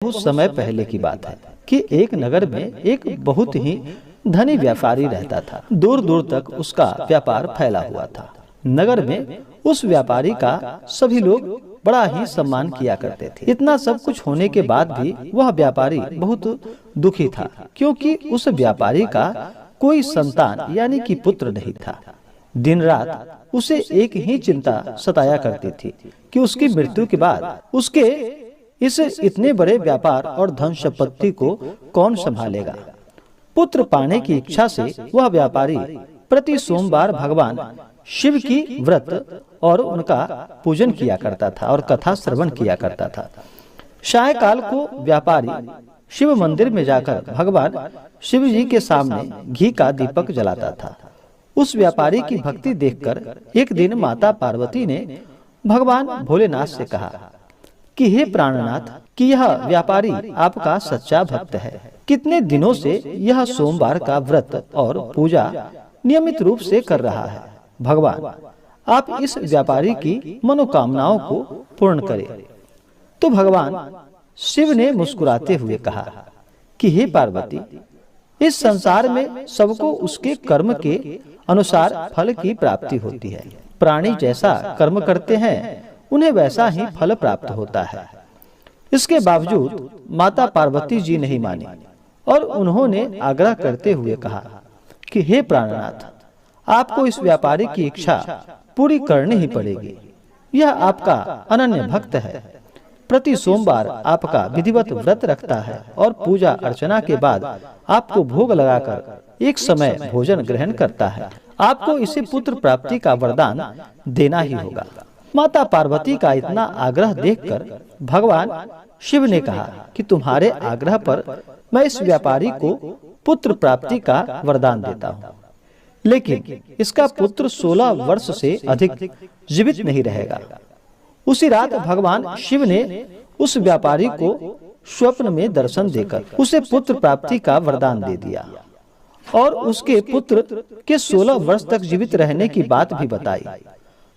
बहुत समय पहले की बात है कि एक नगर में एक बहुत ही धनी व्यापारी रहता था। दूर दूर तक उसका व्यापार फैला हुआ था। नगर में उस व्यापारी का सभी लोग बड़ा ही सम्मान किया करते थे। इतना सब कुछ होने के बाद भी वह व्यापारी बहुत दुखी था, क्योंकि उस व्यापारी का कोई संतान यानी कि पुत्र नहीं था। दिन रात उसे एक ही चिंता सताया करती थी कि उसकी मृत्यु के बाद उसके इस इतने बड़े व्यापार और धन संपत्ति को कौन संभालेगा। पुत्र पाने की इच्छा से वह व्यापारी प्रति सोमवार भगवान शिव की व्रत और उनका पूजन किया करता था और कथा श्रवण किया करता था। सायंकाल को व्यापारी शिव मंदिर में जाकर भगवान शिव जी के सामने घी का दीपक जलाता था। उस व्यापारी की भक्ति देखकर एक दिन माता पार्वती ने भगवान भोलेनाथ से कहा कि हे प्राणनाथ, कि यह व्यापारी आपका सच्चा भक्त है। कितने दिनों से यह सोमवार का व्रत और पूजा नियमित रूप से कर रहा है। भगवान, आप इस व्यापारी की मनोकामनाओं को पूर्ण करें। तो भगवान शिव ने मुस्कुराते हुए कहा कि हे पार्वती, इस संसार में सबको उसके कर्म के अनुसार फल की प्राप्ति होती है। प्राणी जैसा कर्म करते हैं उन्हें वैसा ही फल प्राप्त होता है। इसके बावजूद माता पार्वती जी नहीं मानी और उन्होंने आग्रह करते हुए कहा कि हे प्राणनाथ, आपको इस व्यापारी की इच्छा पूरी करनी ही पड़ेगी। यह आपका अनन्य भक्त है। प्रति सोमवार आपका विधिवत व्रत रखता है और पूजा अर्चना के बाद आपको भोग लगाकर एक समय भोजन ग्रहण करता है। आपको इसे पुत्र प्राप्ति का वरदान देना ही होगा। माता पार्वती का इतना आग्रह देखकर भगवान शिव ने कहा कि तुम्हारे आग्रह पर मैं इस व्यापारी को पुत्र प्राप्ति का वरदान देता हूँ, लेकिन इसका पुत्र 16 वर्ष से अधिक जीवित नहीं रहेगा। उसी रात भगवान शिव ने उस व्यापारी को स्वप्न में दर्शन देकर उसे पुत्र प्राप्ति का वरदान दे दिया और उसके पुत्र के 16 वर्ष तक जीवित रहने की बात भी बताई।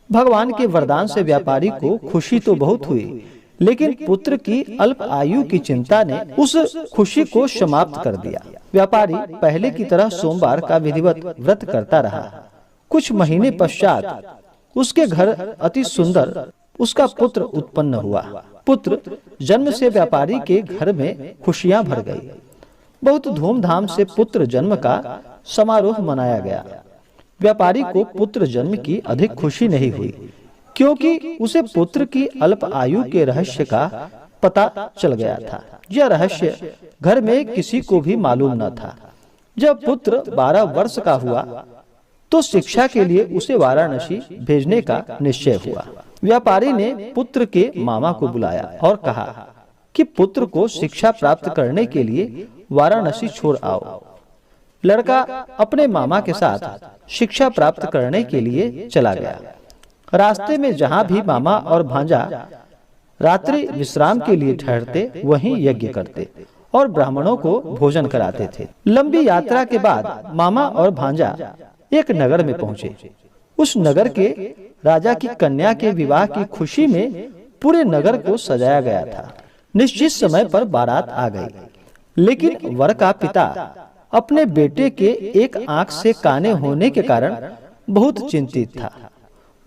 भगवान के वरदान से व्यापारी को खुशी तो बहुत हुई, लेकिन पुत्र की अल्प आयु की चिंता ने उस खुशी को समाप्त कर दिया। व्यापारी पहले की तरह सोमवार का विधिवत व्रत करता रहा। कुछ महीने पश्चात उसके घर अति सुंदर उसका पुत्र उत्पन्न हुआ। पुत्र जन्म से व्यापारी के घर में खुशियां भर गई। बहुत धूमधाम से पुत्र जन्म का समारोह मनाया गया। व्यापारी को पुत्र जन्म की अधिक खुशी नहीं हुई, क्योंकि उसे पुत्र की अल्प आयु के रहस्य का पता चल गया था। यह रहस्य घर में किसी को भी मालूम न था। जब पुत्र 12 वर्ष का हुआ तो शिक्षा के लिए उसे वाराणसी भेजने का निश्चय हुआ। व्यापारी ने पुत्र के मामा को बुलाया और कहा कि पुत्र को शिक्षा प्राप्त करने के लिए वाराणसी छोड़ आओ। लड़का अपने मामा के साथ शिक्षा प्राप्त करने के लिए चला गया। रास्ते में जहाँ भी मामा और भांजा रात्रि विश्राम के लिए ठहरते, वहीं यज्ञ करते और ब्राह्मणों को भोजन कराते थे। लंबी यात्रा के बाद मामा और भांजा एक नगर में पहुंचे। उस नगर के राजा की कन्या के विवाह की खुशी में पूरे नगर को सजाया गया था। निश्चित समय पर बारात आ गई, लेकिन वर का पिता अपने बेटे के एक आंख से काने होने के कारण बहुत चिंतित था।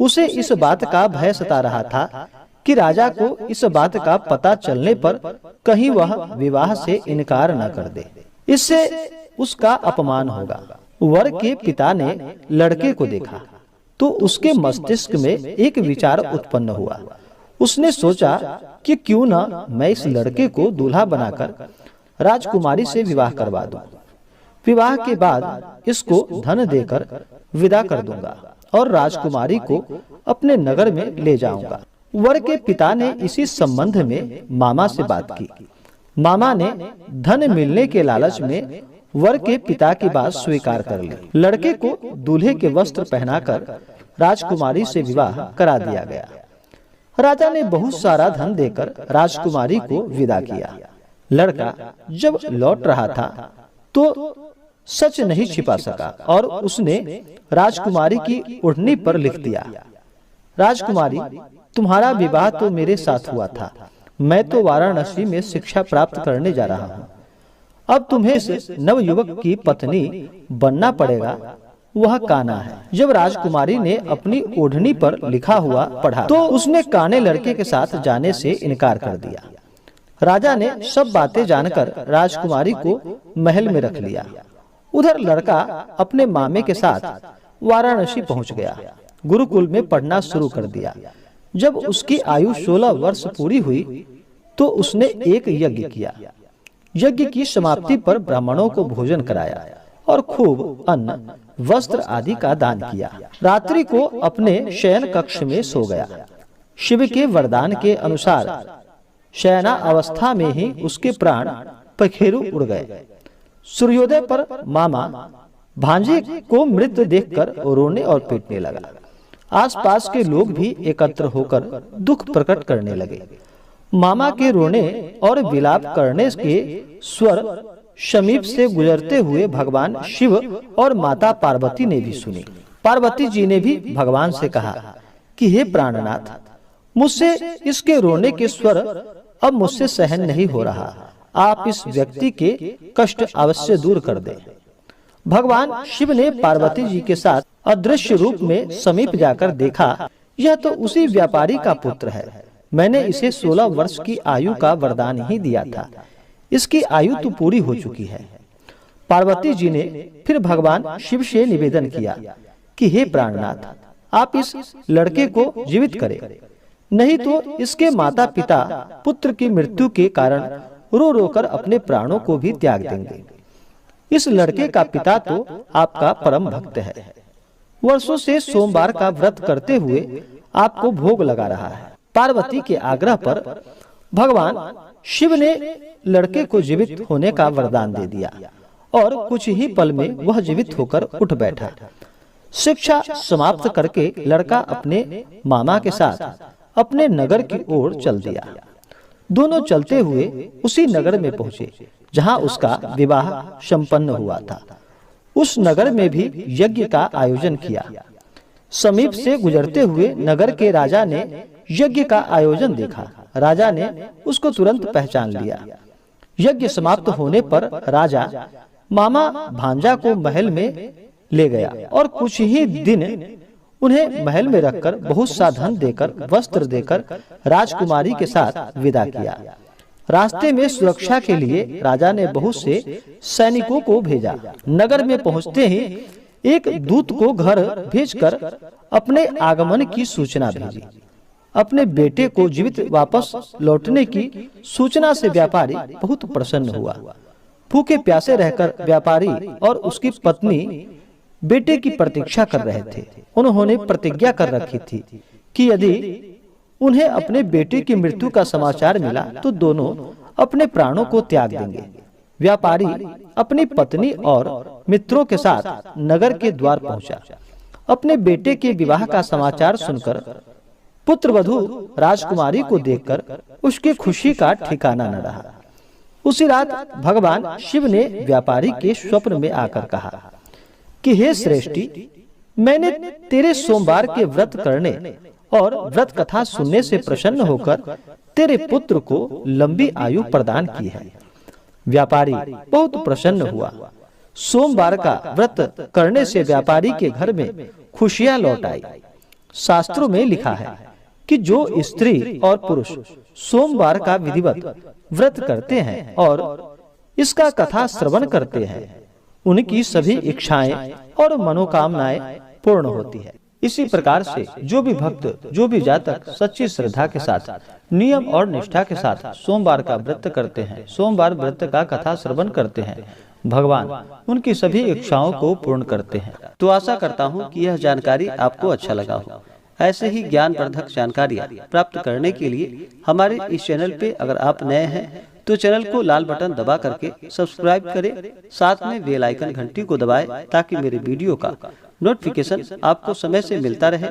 उसे इस बात का भय सता रहा था कि राजा को इस बात का पता चलने पर कहीं वह विवाह से इनकार न कर दे, इससे उसका अपमान होगा। वर के पिता ने लड़के को देखा तो उसके मस्तिष्क में एक विचार उत्पन्न हुआ। उसने सोचा कि क्यों न मैं इस लड़के को दूल्हा बनाकर राजकुमारी से विवाह करवा दूं। विवाह के बाद इसको धन देकर विदा कर दूंगा और राजकुमारी को अपने नगर में ले जाऊंगा। वर के पिता ने इसी संबंध में मामा से बात की। मामा ने धन मिलने के लालच में वर के पिता की बात स्वीकार कर ली। लड़के को दूल्हे के वस्त्र पहनाकर राजकुमारी से विवाह करा दिया गया। राजा ने बहुत सारा धन देकर राजकुमारी को विदा किया। लड़का जब लौट रहा था तो सच नहीं छिपा सका और उसने राजकुमारी की ओढ़नी पर लिख दिया, राजकुमारी, तुम्हारा विवाह तो मेरे साथ हुआ था, मैं तो वाराणसी में शिक्षा प्राप्त करने जा रहा हूँ। अब तुम्हें इस नवयुवक की पत्नी बनना पड़ेगा, वह कान्हा है। जब राजकुमारी ने अपनी ओढ़नी पर लिखा हुआ पढ़ा तो उसने काने लड़के के साथ जाने से इनकार कर दिया। राजा ने सब बातें जानकर राजकुमारी को महल में रख लिया। उधर लड़का अपने मामे के साथ वाराणसी पहुंच गया। गुरुकुल में पढ़ना शुरू कर दिया। जब उसकी आयु 16 वर्ष पूरी हुई तो उसने एक यज्ञ किया। यज्ञ की समाप्ति पर ब्राह्मणों को भोजन कराया और खूब अन्न, वस्त्र आदि का दान किया। रात्रि को अपने शयन कक्ष में सो गया। शिव के वरदान के अनुसार शयना अवस्था में ही उसके प्राण पखेरु उड़ गए। सूर्योदय पर मामा भांजे को मृत देखकर रोने और पीटने लगा। आसपास के लोग भी एकत्र होकर दुख प्रकट करने लगे। मामा के रोने और विलाप करने के स्वर समीप से गुजरते हुए भगवान शिव और माता पार्वती ने भी सुनी। पार्वती जी ने भी भगवान से कहा कि हे प्राणनाथ, मुझसे इसके रोने के स्वर अब मुझसे सहन नहीं हो रहा। आप इस व्यक्ति के कष्ट अवश्य दूर कर दें। भगवान शिव ने पार्वती जी के साथ अदृश्य रूप में समीप जाकर देखा, यह तो उसी व्यापारी का पुत्र है। मैंने इसे 16 वर्ष की आयु का वरदान ही दिया था। इसकी आयु तो पूरी हो चुकी है। पार्वती जी ने फिर भगवान शिव से निवेदन किया कि हे प्राणनाथ, आप इस लड़के को जीवित करें, नहीं तो इसके माता पिता पुत्र की मृत्यु के कारण रो रो कर अपने प्राणों को भी त्याग देंगे। इस लड़के का पिता तो आपका परम भक्त है। वर्षों से सोमवार का व्रत करते हुए आपको भोग लगा रहा है। पार्वती के आग्रह पर भगवान शिव ने लड़के को जीवित होने का वरदान दे दिया और कुछ ही पल में वह जीवित होकर उठ बैठा। शिक्षा समाप्त करके लड़का अपने मामा के साथ अपने नगर की ओर चल दिया। दोनों चलते हुए उसी नगर में पहुंचे जहां उसका विवाह संपन्न हुआ था। उस नगर में भी यज्ञ का आयोजन किया। समीप से गुजरते हुए नगर के राजा ने यज्ञ का आयोजन देखा। राजा ने उसको तुरंत पहचान लिया। यज्ञ समाप्त होने पर राजा मामा भांजा को महल में ले गया और कुछ ही दिन उन्हें महल में रखकर बहुत सा धन देकर, वस्त्र देकर राजकुमारी के साथ विदा किया। रास्ते में सुरक्षा के लिए राजा ने बहुत से सैनिकों को भेजा। नगर में पहुंचते ही एक दूत को घर भेजकर अपने आगमन की सूचना भेजी। अपने बेटे को जीवित वापस लौटने की सूचना से व्यापारी बहुत प्रसन्न हुआ। भूखे प्यासे रहकर व्यापारी और उसकी पत्नी बेटे की प्रतीक्षा कर रहे थे। उन्होंने प्रतिज्ञा कर रखी थी कि यदि उन्हें अपने बेटे की मृत्यु का समाचार मिला तो दोनों अपने प्राणों को त्याग देंगे। व्यापारी अपनी पत्नी और मित्रों के साथ नगर के द्वार पहुंचा। अपने बेटे के विवाह का समाचार सुनकर पुत्रवधू राजकुमारी को देखकर उसकी खुशी का ठिकाना न रहा। उसी रात भगवान शिव ने व्यापारी के स्वप्न में आकर कहा कि हे श्रेष्ठी, मैंने तेरे सोमवार के व्रत करने और व्रत कथा सुनने से प्रसन्न होकर तेरे पुत्र को लंबी आयु प्रदान की है। व्यापारी बहुत प्रसन्न हुआ। सोमवार का व्रत करने से व्यापारी के घर में खुशियां लौट आई। शास्त्रों में लिखा है कि जो स्त्री और पुरुष सोमवार का विधिवत व्रत करते हैं और इसका कथा श्रवण करते हैं, उनकी सभी इच्छाएं और मनोकामनाएं पूर्ण होती है। इसी प्रकार से जो भी भक्त, जो भी जातक सच्ची श्रद्धा के साथ, नियम और निष्ठा के साथ सोमवार का व्रत करते हैं, सोमवार व्रत का कथा श्रवण करते हैं, भगवान उनकी सभी इच्छाओं को पूर्ण करते हैं। तो आशा करता हूँ कि यह जानकारी आपको अच्छा लगा हो। ऐसे ही ज्ञानवर्धक जानकारियाँ प्राप्त करने के लिए हमारे इस चैनल पे अगर आप नए हैं तो चैनल को लाल बटन दबा करके सब्सक्राइब करें, साथ में बेल आइकन घंटी को दबाएं ताकि मेरे वीडियो का नोटिफिकेशन आपको समय से मिलता रहे।